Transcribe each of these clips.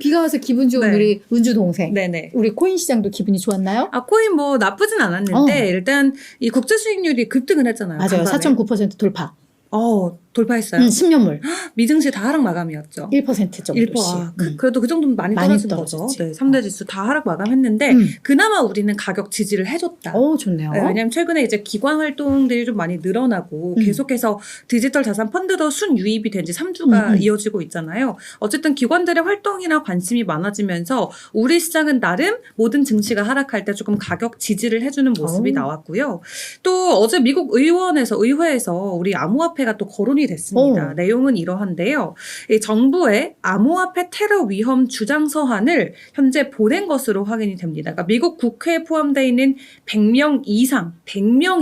비가 와서 기분 좋은 네. 우리 은주 동생. 네네. 우리 코인 시장도 기분이 좋았나요? 코인 뭐 나쁘진 않았는데 일단 이 국제 수익률이 급등을 했잖아요. 맞아요. 간밤에. 4.9% 돌파. 돌파했어요. 10년물. 미증시 다 하락 마감이었죠. 1% 정도씩. 1%. 그래도 그 정도면 많이 떨어진 거죠. 떨어졌지. 네, 3대 지수 다 하락 마감했는데 그나마 우리는 가격 지지를 해줬다. 좋네요. 네, 왜냐하면 최근에 이제 기관 활동들이 좀 많이 늘어나고 계속해서 디지털 자산 펀드도 순유입이 된 지 3주가 이어지고 있잖아요. 어쨌든 기관들의 활동이나 관심이 많아지면서 우리 시장은 나름 모든 증시가 하락할 때 조금 가격 지지를 해주는 모습이 나왔고요. 또 어제 미국 의회에서 우리 암호화폐가 또 거론이 됐습니다. 내용은 이러한데요. 이 정부의 암호화폐 테러 위험 주장 서한을 현재 보낸 것으로 확인이 됩니다. 그러니까 미국 국회에 포함되어 있는 100명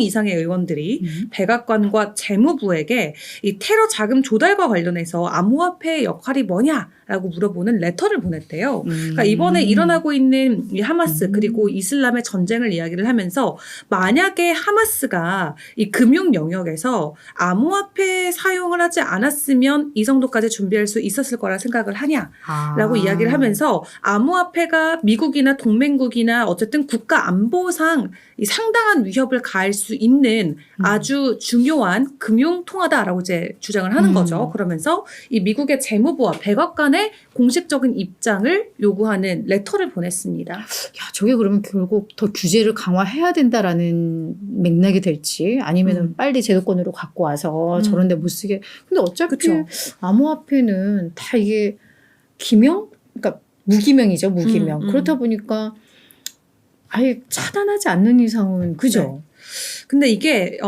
이상의 의원들이 백악관과 재무부에게 이 테러 자금 조달과 관련해서 암호화폐의 역할이 뭐냐라고 물어보는 레터를 보냈대요. 그러니까 이번에 일어나고 있는 이 하마스 그리고 이슬람의 전쟁을 이야기를 하면서 만약에 하마스가 이 금융 영역에서 암호화폐 사용을 하지 않았으면 이 정도까지 준비할 수 있었을 거라 생각을 하냐라고 이야기를 하면서 암호화폐가 미국이나 동맹국이나 어쨌든 국가 안보상 이 상당한 위협을 가할 수 있는 아주 중요한 금융 통화다라고 이제 주장을 하는 거죠. 그러면서 이 미국의 재무부와 백악관의 공식적인 입장을 요구하는 레터를 보냈습니다. 야, 저게 그러면 결국 더 규제를 강화해야 된다라는 맥락이 될지 아니면 빨리 제도권으로 갖고 와서 저런 데 못 쓰게. 근데 어차피 그쵸. 암호화폐는 다 이게 기명? 그러니까 무기명이죠. 무기명. 그렇다 보니까 아예 차단하지 않는 이상은 그죠? 네. 근데 이게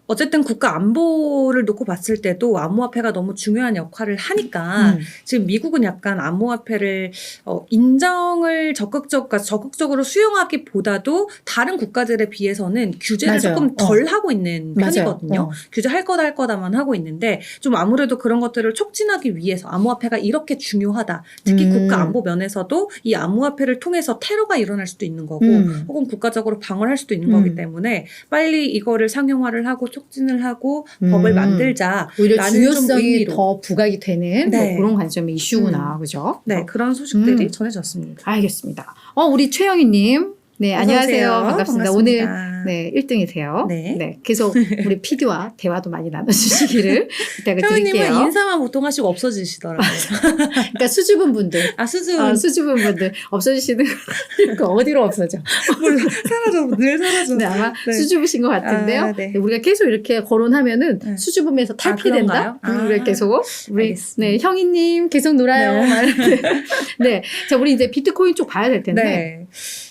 어쨌든 국가 안보를 놓고 봤을 때도 암호화폐가 너무 중요한 역할을 하니까 지금 미국은 약간 암호화폐를 인정을 적극적으로 수용하기보다도 다른 국가들에 비해서는 규제를 맞아요. 조금 덜 하고 있는 편이거든요. 맞아요. 규제할 거다 할 거다만 하고 있는데 좀 아무래도 그런 것들을 촉진하기 위해서 암호화폐가 이렇게 중요하다. 특히 국가 안보 면에서도 이 암호화폐를 통해서 테러가 일어날 수도 있는 거고 혹은 국가적으로 방어를 할 수도 있는 거기 때문에 빨리 이거를 상용화를 하고 촉진을 하고 법을 만들자. 오히려 중요성이 의미로. 더 부각이 되는 네. 뭐 그런 관점의 이슈구나. 그죠? 네, 그런 소식들이 전해졌습니다. 알겠습니다. 우리 최영희님. 네, 어서 안녕하세요. 오세요. 반갑습니다. 오늘 1등이세요. 네. 계속 우리 PD와 대화도 많이 나눠주시기를 부탁을 회원님은 드릴게요. 인사만 보통 하시고 없어지시더라고요. 그러니까 수줍은 분들. 수줍은 분들 없어지시는 거 어디로 없어져? 몰라. 늘 사라져. 네, 아마 수줍으신 것 같은데요. 네. 우리가 계속 이렇게 거론하면은 수줍음에서 탈피된다. 우리가 계속 우리 형이님 계속 놀아요. 네, 자 우리 이제 비트코인 쪽 봐야 될 텐데.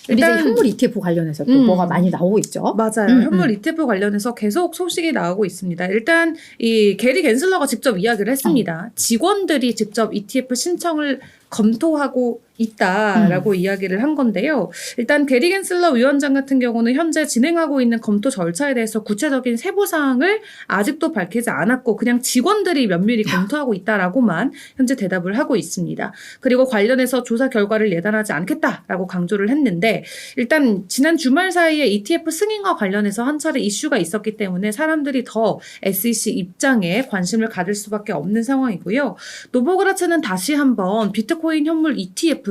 우리 이제 현물 ETF 관련해서 또 뭐가 많이 나오고 있죠. 맞아요. 현물 ETF 관련해서 계속 소식이 나오고 있습니다. 일단 이 게리 갠슬러가 직접 이야기를 했습니다. 직원들이 직접 ETF 신청을 검토하고 있다라고 이야기를 한 건데요. 일단 게리 갠슬러 위원장 같은 경우는 현재 진행하고 있는 검토 절차에 대해서 구체적인 세부사항을 아직도 밝히지 않았고 그냥 직원들이 면밀히 검토하고 있다라고만 현재 대답을 하고 있습니다. 그리고 관련해서 조사 결과를 예단하지 않겠다라고 강조를 했는데 일단 지난 주말 사이에 ETF 승인과 관련해서 한 차례 이슈가 있었기 때문에 사람들이 더 SEC 입장에 관심을 가질 수밖에 없는 상황이고요. 노보그라츠는 다시 한번 비트코인 현물 ETF가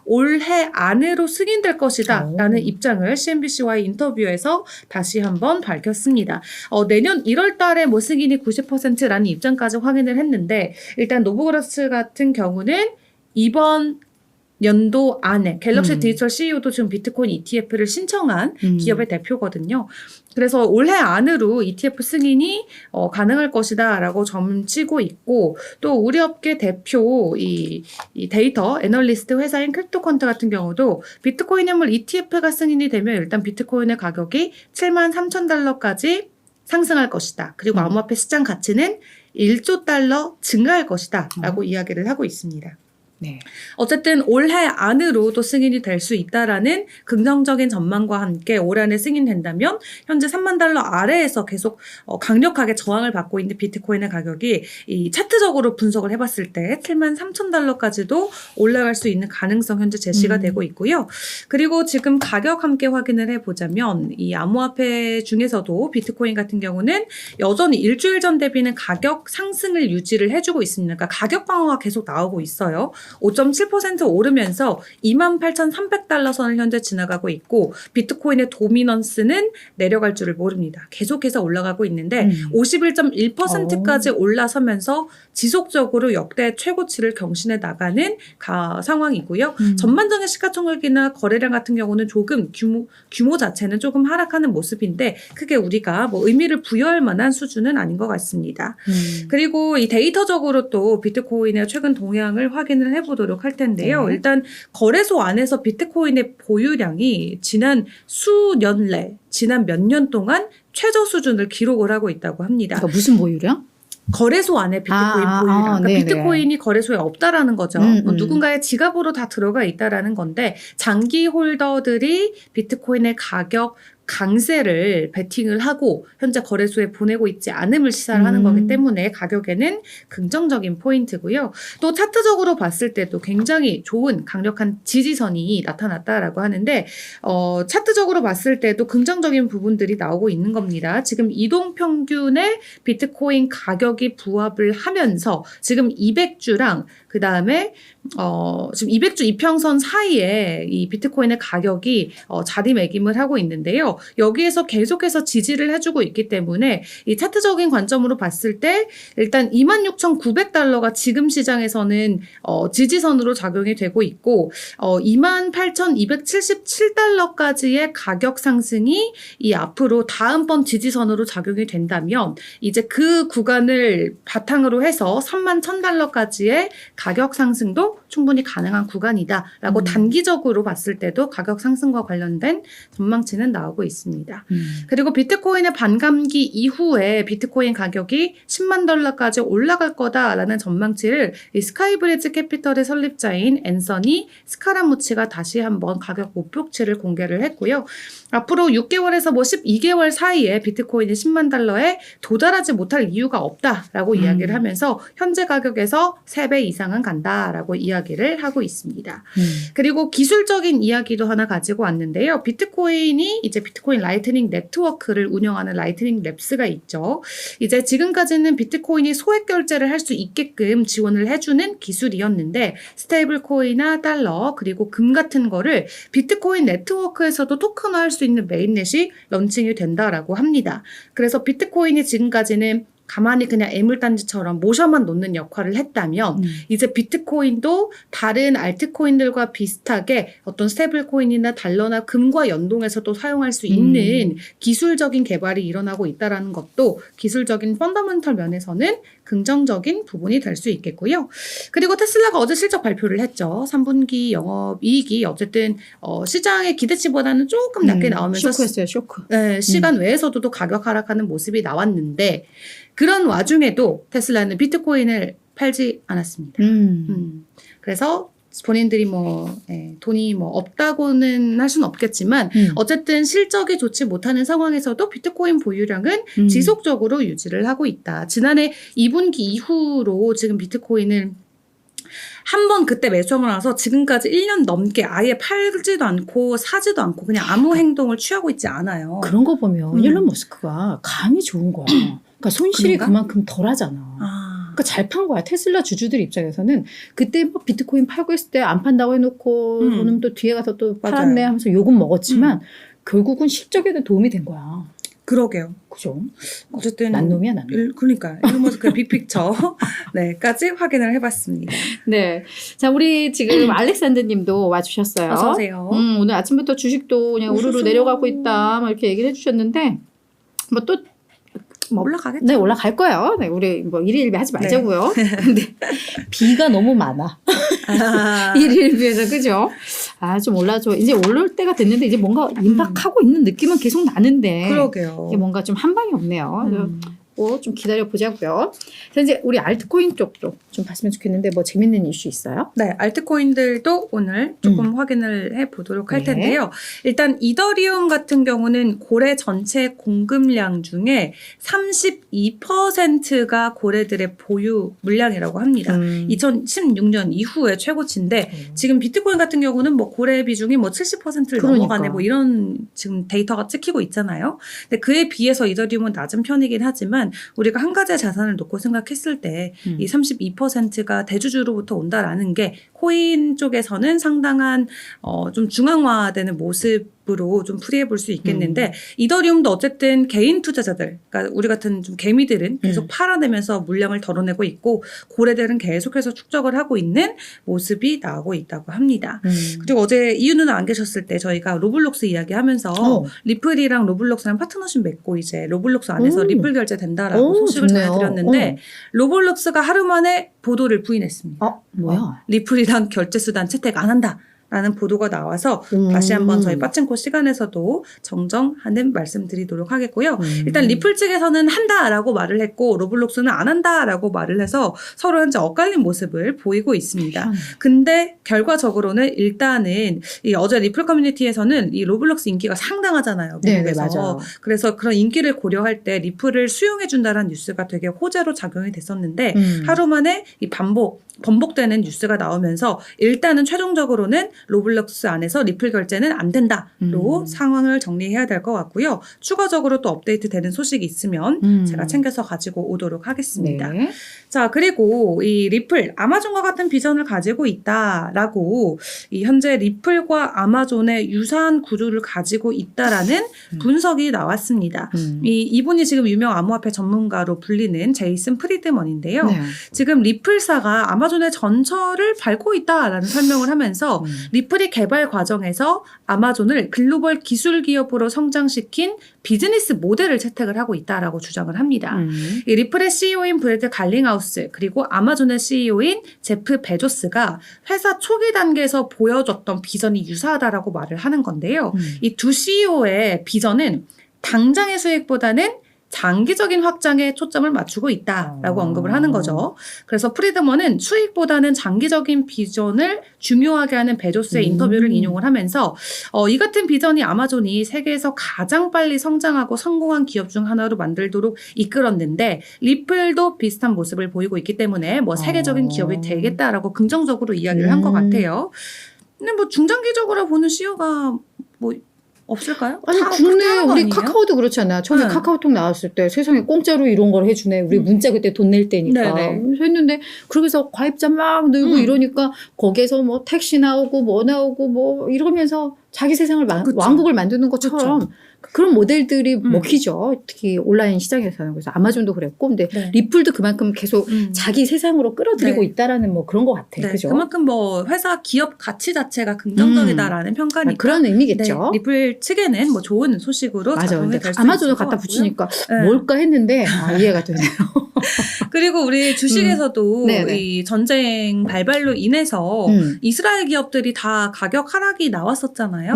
올해 안으로 승인될 것이다 라는 입장을 CNBC와의 인터뷰에서 다시 한번 밝혔습니다. 내년 1월 달에 뭐 승인이 90%라는 입장까지 확인을 했는데 일단 노보그라츠 같은 경우는 이번 연도 안에 갤럭시 디지털 CEO도 지금 비트코인 ETF를 신청한 기업의 대표거든요. 그래서 올해 안으로 ETF 승인이 가능할 것이다 라고 점치고 있고 또 우리 업계 대표 이 데이터 애널리스트 회사인 크립토컨트 같은 경우도 비트코인 현물 ETF가 승인이 되면 일단 비트코인의 가격이 73,000달러까지 상승할 것이다. 그리고 암호화폐 시장 가치는 1조 달러 증가할 것이다 라고 이야기를 하고 있습니다. 네. 어쨌든 올해 안으로도 승인이 될 수 있다라는 긍정적인 전망과 함께 올 안에 승인된다면 현재 3만 달러 아래에서 계속 강력하게 저항을 받고 있는 비트코인의 가격이 이 차트적으로 분석을 해봤을 때 7만 3천 달러까지도 올라갈 수 있는 가능성 현재 제시가 되고 있고요. 그리고 지금 가격 함께 확인을 해보자면 이 암호화폐 중에서도 비트코인 같은 경우는 여전히 일주일 전 대비는 가격 상승을 유지를 해주고 있습니다. 그러니까 가격 방어가 계속 나오고 있어요. 5.7% 오르면서 28,300달러 선을 현재 지나가고 있고 비트코인의 도미넌스는 내려갈 줄을 모릅니다. 계속해서 올라가고 있는데 51.1%까지 올라서면서 지속적으로 역대 최고치를 경신해 나가는 상황이고요. 전반적인 시가총액이나 거래량 같은 경우는 조금 규모 자체는 조금 하락하는 모습인데 크게 우리가 뭐 의미를 부여할 만한 수준은 아닌 것 같습니다. 그리고 이 데이터적으로 또 비트코인의 최근 동향을 확인을 해보도록 할 텐데요. 일단 거래소 안에서 비트코인의 보유량이 지난 지난 몇 년 동안 최저 수준을 기록을 하고 있다고 합니다. 그러니까 무슨 보유량? 거래소 안에 비트코인 보유량. 그러니까 비트코인이 거래소에 없다라는 거죠. 누군가의 지갑으로 다 들어가 있다라는 건데 장기 홀더들이 비트코인의 가격 강세를 베팅을 하고 현재 거래소에 보내고 있지 않음을 시사를 하는 거기 때문에 가격에는 긍정적인 포인트고요. 또 차트적으로 봤을 때도 굉장히 좋은 강력한 지지선이 나타났다라고 하는데 차트적으로 봤을 때도 긍정적인 부분들이 나오고 있는 겁니다. 지금 이동평균의 비트코인 가격이 부합을 하면서 지금 200주랑 그 다음에 지금 200주 이평선 사이에 이 비트코인의 가격이 자리매김을 하고 있는데요. 여기에서 계속해서 지지를 해주고 있기 때문에 이 차트적인 관점으로 봤을 때 일단 26,900달러가 지금 시장에서는 지지선으로 작용이 되고 있고 28,277달러까지의 가격 상승이 이 앞으로 다음번 지지선으로 작용이 된다면 이제 그 구간을 바탕으로 해서 31,000달러까지의 가격 상승도 충분히 가능한 구간이다라고 단기적으로 봤을 때도 가격 상승과 관련된 전망치는 나오고 있습니다. 그리고 비트코인의 반감기 이후에 비트코인 가격이 10만 달러까지 올라갈 거다라는 전망치를 이 스카이브리지 캐피털의 설립자인 앤서니 스카라무치가 다시 한번 가격 목표치를 공개를 했고요. 앞으로 6개월에서 12개월 사이에 비트코인이 10만 달러에 도달하지 못할 이유가 없다라고 이야기를 하면서 현재 가격에서 3배 이상은 간다라고 이야기를 하고 있습니다. 그리고 기술적인 이야기도 하나 가지고 왔는데요. 비트코인이 이제 비트코인 라이트닝 네트워크를 운영하는 라이트닝 랩스가 있죠. 이제 지금까지는 비트코인이 소액 결제를 할 수 있게끔 지원을 해주는 기술이었는데 스테이블 코인이나 달러 그리고 금 같은 거를 비트코인 네트워크에서도 토큰화할 수 있는 메인넷이 런칭이 된다라고 합니다. 그래서 비트코인이 지금까지는 가만히 그냥 애물단지처럼 모셔만 놓는 역할을 했다면 이제 비트코인도 다른 알트코인들과 비슷하게 어떤 스테이블 코인이나 달러나 금과 연동해서도 사용할 수 있는 기술적인 개발이 일어나고 있다는 것도 기술적인 펀더멘털 면에서는 긍정적인 부분이 될 수 있겠고요. 그리고 테슬라가 어제 실적 발표를 했죠. 3분기 영업이익이 어쨌든 시장의 기대치보다는 조금 낮게 나오면서 쇼크였어요. 쇼크. 네, 시간 외에서도 또 가격 하락하는 모습이 나왔는데 그런 와중에도 테슬라는 비트코인을 팔지 않았습니다. 그래서 본인들이 돈이 없다고는 할 수는 없겠지만 어쨌든 실적이 좋지 못하는 상황에서도 비트코인 보유량은 지속적으로 유지를 하고 있다. 지난해 2분기 이후로 지금 비트코인을 한번 그때 매수하고 나서 지금까지 1년 넘게 아예 팔지도 않고 사지도 않고 그냥 아무 행동을 취하고 있지 않아요. 그런 거 보면 일론 머스크가 감이 좋은 거야. 그러니까 손실이 그런가? 그만큼 덜 하잖아. 그러니까 잘 판 거야. 테슬라 주주들 입장에서는 그때 뭐 비트코인 팔고 있을 때 안 판다고 해놓고 저는 또 뒤에 가서 또 팔았네 맞아요. 하면서 욕은 먹었지만 결국은 실적에도 도움이 된 거야. 그러게요. 그죠? 어쨌든 난 놈이야, 난 놈. 그러니까 일론 머스크의 빅픽처 네까지 확인을 해봤습니다. 네. 자, 우리 지금 알렉산드 님도 와주셨어요. 어서 오세요. 오늘 아침부터 주식도 그냥 우르르 오셔서. 내려가고 있다. 막 이렇게 얘기를 해주셨는데, 뭐 또, 올라가겠죠. 네, 올라갈 거예요. 네, 우리 뭐 일일비 하지 말자고요. 근데 비가 너무 많아. 일일비에서, 그죠? 좀 올라줘. 이제 올라올 때가 됐는데, 이제 뭔가 임박하고 있는 느낌은 계속 나는데. 그러게요. 이게 뭔가 좀 한 방이 없네요. 좀 기다려 보자고요. 자, 이제 우리 알트코인 쪽도 좀 봤으면 좋겠는데 뭐 재밌는 이슈 있어요? 네, 알트코인들도 오늘 조금 확인을 해보도록 할 텐데요. 일단 이더리움 같은 경우는 고래 전체 공급량 중에 32%가 고래들의 보유 물량이라고 합니다. 2016년 이후에 최고치인데 지금 비트코인 같은 경우는 뭐 고래 비중이 뭐 70%를 넘어가네 뭐 이런 지금 데이터가 찍히고 있잖아요. 근데 그에 비해서 이더리움은 낮은 편이긴 하지만 우리가 한 가지의 자산을 놓고 생각했을 때 이 32%가 대주주로부터 온다라는 게 코인 쪽에서는 상당한 좀 중앙화되는 모습으로 좀 풀이해 볼 수 있겠는데 이더리움도 어쨌든 개인 투자자들, 그러니까 우리 같은 좀 개미들은 계속 팔아내면서 물량을 덜어내고 있고 고래들은 계속해서 축적을 하고 있는 모습이 나오고 있다고 합니다. 그리고 어제 이유 누나 안 계셨을 때 저희가 로블록스 이야기하면서 리플이랑 로블록스랑 파트너십 맺고 이제 로블록스 안에서 리플 결제된다라고 소식을 전해드렸는데 로블록스가 하루 만에 보도를 부인했습니다. 뭐야? 리플이랑 결제 수단 채택 안 한다. 라는 보도가 나와서 다시 한번 저희 빠친코 시간에서도 정정하는 말씀드리도록 하겠고요. 일단 리플 측에서는 한다라고 말을 했고 로블록스는 안 한다라고 말을 해서 서로 현재 엇갈린 모습을 보이고 있습니다. 근데 결과적으로는 일단은 이 어제 리플 커뮤니티에서는 이 로블록스 인기가 상당하잖아요. 미국에서. 네, 맞아요. 그래서 그런 인기를 고려할 때 리플을 수용해준다는 뉴스가 되게 호재로 작용이 됐었는데 하루 만에 이 번복되는 뉴스가 나오면서 일단은 최종적으로는 로블록스 안에서 리플 결제는 안 된다로 상황을 정리해야 될 것 같고요. 추가적으로 또 업데이트 되는 소식이 있으면 제가 챙겨서 가지고 오도록 하겠습니다. 네. 자, 그리고 이 리플, 아마존과 같은 비전을 가지고 있다라고 이 현재 리플과 아마존의 유사한 구조를 가지고 있다라는 분석이 나왔습니다. 이분이 지금 유명 암호화폐 전문가로 불리는 제이슨 프리드먼인데요. 네. 지금 리플사가 아마존의 전철을 밟고 있다라는 설명을 하면서 리플이 개발 과정에서 아마존을 글로벌 기술 기업으로 성장시킨 비즈니스 모델을 채택을 하고 있다라고 주장을 합니다. 이 리플의 CEO인 브래드 갈링하우스 그리고 아마존의 CEO인 제프 베조스가 회사 초기 단계에서 보여줬던 비전이 유사하다라고 말을 하는 건데요. 이 두 CEO의 비전은 당장의 수익보다는 장기적인 확장에 초점을 맞추고 있다라고 언급을 하는 거죠. 그래서 프리드먼은 수익보다는 장기적인 비전을 중요하게 하는 베조스의 인터뷰를 인용을 하면서 이 같은 비전이 아마존이 세계에서 가장 빨리 성장하고 성공한 기업 중 하나로 만들도록 이끌었는데 리플도 비슷한 모습을 보이고 있기 때문에 뭐 세계적인 기업이 되겠다라고 긍정적으로 이야기를 한 것 같아요. 근데 뭐 중장기적으로 보는 CEO가 뭐 없을까요? 아니 국내 우리 카카오도 그렇잖아. 처음에 카카오톡 나왔을 때 세상에 공짜로 이런 걸 해주네. 우리 문자 그때 돈 낼 때니까. 했는데 그러면서 가입자 막 늘고 이러니까 거기에서 뭐 택시 나오고 뭐 나오고 뭐 이러면서 자기 세상을 왕국을 만드는 것처럼 그런 모델들이 먹히죠. 특히 온라인 시장에서는. 그래서 아마존도 그랬고 근데 리플도 그만큼 계속 자기 세상으로 끌어들이고 있다라는 뭐 그런 것 같아요. 그죠? 그만큼 뭐 회사 기업 가치 자체가 긍정적이다라는 평가니까 그런 의미겠죠. 리플 측에는 뭐 좋은 소식으로 작용이 될 수 아마존을 갖다 붙이니까 뭘까 했는데 이해가 되네요. 그리고 우리 주식에서도 이 전쟁 발발로 인해서 이스라엘 기업들이 다 가격 하락이 나왔었잖아요.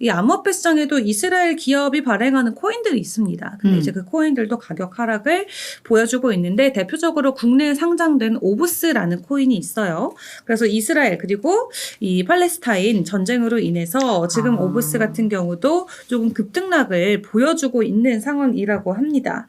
이 암호화폐 시장에도 이스라엘 기업이 발행하는 코인들이 있습니다. 근데 이제 그 코인들도 가격 하락을 보여주고 있는데 대표적으로 국내에 상장된 오브스라는 코인이 있어요. 그래서 이스라엘 그리고 이 팔레스타인 전쟁으로 인해서 지금 오브스 같은 경우도 조금 급등락을 보여주고 있는 상황이라고 합니다.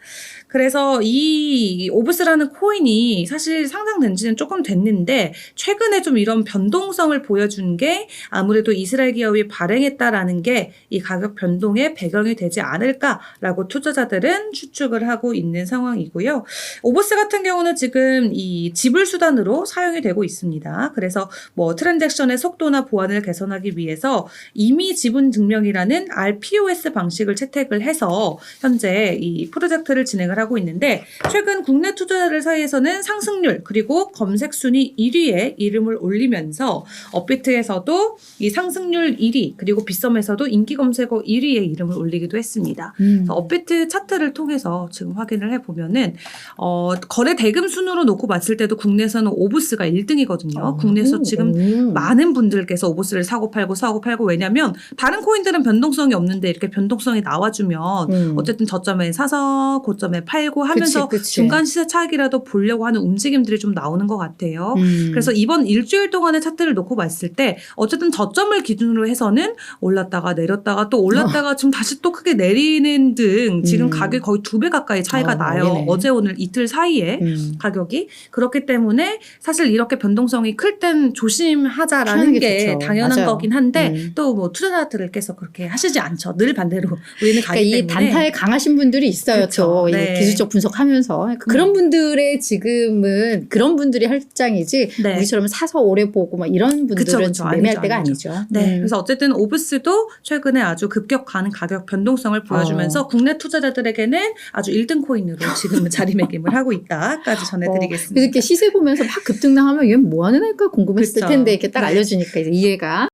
그래서 이 오브스라는 코인이 사실 상장된 지는 조금 됐는데 최근에 좀 이런 변동성을 보여준 게 아무래도 이스라엘 기업이 발행했다라는 게 이 가격 변동의 배경이 되지 않을까라고 투자자들은 추측을 하고 있는 상황이고요. 오브스 같은 경우는 지금 이 지불 수단으로 사용이 되고 있습니다. 그래서 뭐 트랜잭션의 속도나 보안을 개선하기 위해서 이미 지분 증명이라는 RPOS 방식을 채택을 해서 현재 이 프로젝트를 진행을 하고 있는데 최근 국내 투자자들 사이에서는 상승률 그리고 검색 순위 1위에 이름을 올리면서 업비트에서도 이 상승률 1위 그리고 빗썸에서도 인기 검색어 1위에 이름을 올리기도 했습니다. 업비트 차트를 통해서 지금 확인을 해보면은 거래 대금 순으로 놓고 봤을 때도 국내에서는 오브스가 1등이거든요. 국내에서 지금 많은 분들께서 오브스를 사고 팔고 왜냐하면 다른 코인들은 변동성이 없는데 이렇게 변동성이 나와주면 어쨌든 저점에 사서 고점에 팔고 하면서 중간 시세 차익이라도 보려고 하는 움직임들이 좀 나오는 것 같아요. 그래서 이번 일주일 동안의 차트를 놓고 봤을 때 어쨌든 저점을 기준으로 해서는 올랐다가 내렸다가 또 올랐다가 좀 다시 또 크게 내리는 등 지금 가격이 거의 2배 가까이 차이가 나요. 네네. 어제 오늘 이틀 사이에 가격이. 그렇기 때문에 사실 이렇게 변동성이 클 땐 조심하자라는 게 좋죠. 당연한 맞아요. 거긴 한데 또 뭐 투자자들께서 그렇게 하시지 않죠. 늘 반대로 우리는 가기 그러니까 이 때문에. 단타에 강하신 분들이 있어요. 그쵸. 또 네. 기술적 분석하면서 그러니까 그런 분들의 지금은 그런 분들이 할 장이지 네. 우리처럼 사서 오래 보고 막 이런 분들은 그쵸. 지금 매매할 아니죠, 때가 아니죠. 아니죠. 네. 그래서 어쨌든 오브스도 최근에 아주 급격한 가격 변동성을 보여주면서 국내 투자자들에게는 아주 1등 코인으로 지금은 자리매김을 하고 있다까지 전해드리겠습니다. 이렇게 시세 보면서 막 급등나하면 얘 뭐 하는 애일까 궁금했을 그쵸. 텐데 이렇게 딱 네. 알려주니까 이제 이해가.